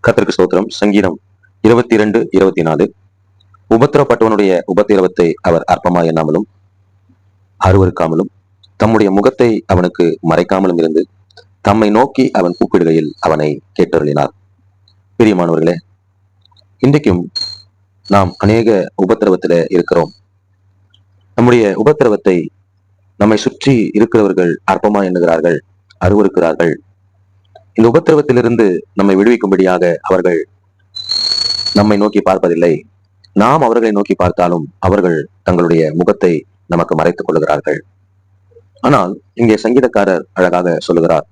கர்த்தருக்கு ஸ்தோத்திரம். சங்கீதம் 22:24. உபத்திரப்பட்டவனுடைய உபத்திரவத்தை அவர் அற்பமா எண்ணாமலும் அருவருக்காமலும் தம்முடைய முகத்தை அவனுக்கு மறைக்காமலும் இருந்து தம்மை நோக்கி அவன் கூப்பிடுகையில் அவனை கேட்டருளினார். பிரியமானவர்களே, இன்றைக்கும் நாம் அநேக உபத்திரவத்தில இருக்கிறோம். நம்முடைய உபத்திரவத்தை நம்மை சுற்றி இருக்கிறவர்கள் அற்பமா எண்ணுகிறார்கள், அருவருக்கிறார்கள். இந்த உபத்திரவத்திலிருந்து நம்மை விடுவிக்கும்படியாக அவர்கள் நம்மை நோக்கி பார்ப்பதில்லை. நாம் அவர்களை நோக்கி பார்த்தாலும் அவர்கள் தங்களுடைய முகத்தை நமக்கு மறைத்துக் கொள்கிறார்கள். ஆனால் இங்கே சங்கீதக்காரர் அழகாக சொல்லுகிறார்,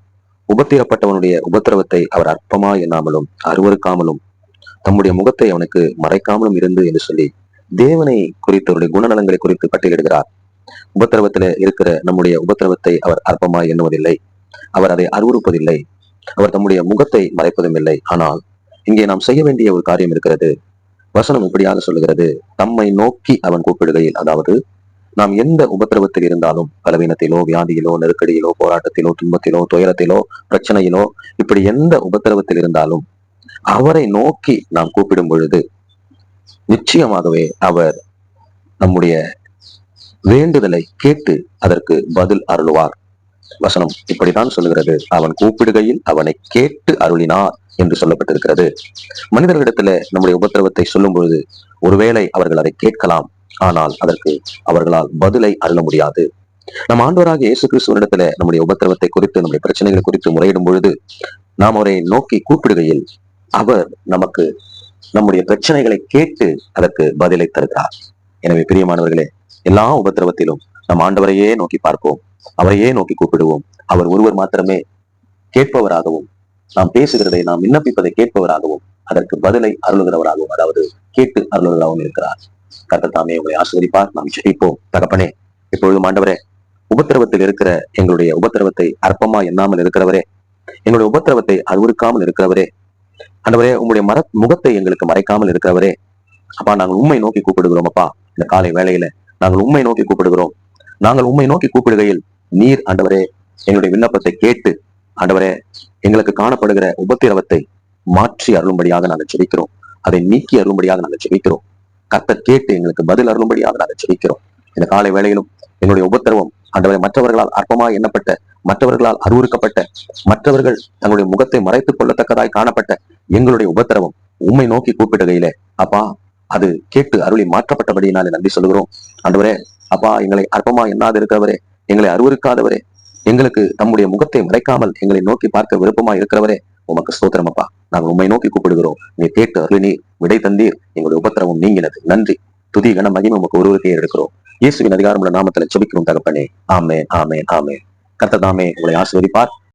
உபத்திரப்பட்டவனுடைய உபத்திரவத்தை அவர் அற்பமா எண்ணாமலும் அருவருக்காமலும் தம்முடைய முகத்தை அவனுக்கு மறைக்காமலும் இருந்து என்று சொல்லி தேவனை குறித்து அவருடைய குணநலங்களை குறித்து பட்டியலிடுகிறார். உபத்திரவத்தில இருக்கிற நம்முடைய உபத்திரவத்தை அவர் அற்பமா எண்ணுவதில்லை, அவர் அதை அருவருப்பதில்லை, அவர் தம்முடைய முகத்தை மறைப்பதும் இல்லை. ஆனால் இங்கே நாம் செய்ய வேண்டிய ஒரு காரியம் இருக்கிறது. வசனம் இப்படியாக சொல்லுகிறது, தம்மை நோக்கி அவன் கூப்பிடுகையில், அதாவது நாம் எந்த உபத்திரவத்தில் இருந்தாலும், பலவீனத்திலோ, வியாதியிலோ, நெருக்கடியிலோ, போராட்டத்திலோ, துன்பத்திலோ, துயரத்திலோ, பிரச்சனையிலோ, இப்படி எந்த உபத்திரவத்தில் இருந்தாலும் அவரை நோக்கி நாம் கூப்பிடும் பொழுது நிச்சயமாகவே அவர் நம்முடைய வேண்டுதலை கேட்டு அதற்கு பதில் அருளுவார். வசனம் இப்படித்தான் சொல்லுகிறது, அவன் கூப்பிடுகையில் அவனை கேட்டு அருளினார் என்று சொல்லப்பட்டிருக்கிறது. மனிதர்களிடத்துல நம்முடைய உபத்திரவத்தை சொல்லும் பொழுது ஒருவேளை அவர்கள் அதை கேட்கலாம், ஆனால் அதற்கு அவர்களால் பதிலை அருள முடியாது. நம் ஆண்டவராக இயேசு கிறிஸ்துவனிடத்துல நம்முடைய உபத்திரவத்தை குறித்து, நம்முடைய பிரச்சனைகள் குறித்து முறையிடும் பொழுது நாம் அவரை நோக்கி கூப்பிடுகையில் அவர் நமக்கு நம்முடைய பிரச்சனைகளை கேட்டு அதற்கு பதிலை தருகிறார். எனவே பிரியமானவர்களே, எல்லா உபத்திரவத்திலும் நம் ஆண்டவரையே நோக்கி பார்ப்போம், அவரையே நோக்கி கூப்பிடுவோம். அவர் ஒருவர் மாத்திரமே கேட்பவராகவும், நாம் பேசுகிறதை, நாம் விண்ணப்பிப்பதை கேட்பவராகவும், அதற்கு பதிலை அருளுகிறவராகவும், அதாவது கேட்டு அருளுகிறவராகவும் இருக்கிறார். கர்த்தர் தாமே உங்களை ஆசீர்வதிப்பார். நாம் ஜெபிப்போம். தகப்பனே, இப்பொழுதும் ஆண்டவரே, உபத்திரவத்தில் இருக்கிற எங்களுடைய உபத்திரவத்தை அற்பமா எண்ணாமல் இருக்கிறவரே, எங்களுடைய உபத்திரவத்தை அருவருக்காமல் இருக்கிறவரே, ஆண்டவரே, உங்களுடைய முகத்தை எங்களுக்கு மறைக்காமல் இருக்கிறவரே, அப்பா, நாங்கள் உண்மை நோக்கி கூப்பிடுகிறோம். அப்பா, இந்த காலை வேளையில நாங்கள் உண்மை நோக்கி கூப்பிடுகிறோம். நாங்கள் உண்மை நோக்கி கூப்பிடுகையில் நீர் ஆண்டவரே எங்களுடைய விண்ணப்பத்தை கேட்டு ஆண்டவரே எங்களுக்கு காணப்படுகிற உபத்திரவத்தை மாற்றி அருளும்படியாக நாங்கள் ஜெபிக்கிறோம். அதை நீக்கி அருளும்படியாக நாங்கள் ஜெபிக்கிறோம். கர்த்தர் கேட்டு எங்களுக்கு பதில் அருளும்படியாக நாங்கள் ஜெபிக்கிறோம். இந்த காலை வேளையிலும் எங்களுடைய உபத்திரவம் ஆண்டவரை மற்றவர்களால் அற்பமா எண்ணப்பட்ட, மற்றவர்களால் அருவருக்கப்பட்ட, மற்றவர்கள் தங்களுடைய முகத்தை மறைத்துக் கொள்ளத்தக்கதாய் காணப்பட்ட எங்களுடைய உபத்திரவம் உண்மை நோக்கி கூப்பிடுகையிலே அப்பா அது கேட்டு அருளி மாற்றப்பட்டபடியினாலே நன்றி சொல்லுகிறோம். ஆண்டவரே, அப்பா, எங்களை அற்பமா எண்ணாது இருக்கிறவரே, எங்களை அருவருக்காதவரே, எங்களுக்கு தம்முடைய முகத்தை மறைக்காமல் எங்களை நோக்கி பார்க்க விருப்பமா இருக்கிறவரே, உமக்கு ஸ்தோத்திரம். அப்பா, நாங்கள் உண்மை நோக்கி கூப்பிடுகிறோம். நீ கேட்டு அருளினீர், விடை தந்தீர், எங்களுடைய உபத்திரவம் நீங்கினது. நன்றி, துதி, கன, மகிமை உமக்கு ஒருவருக்கே எடுக்கிறோம். இயேசுவின் அதிகாரமுள்ள நாமத்துல ஜெபிக்கிறோம் தகப்பனே. ஆமென், ஆமென், ஆமென். கர்த்தர் தாமே உங்களை ஆசீர்வதிப்பார்.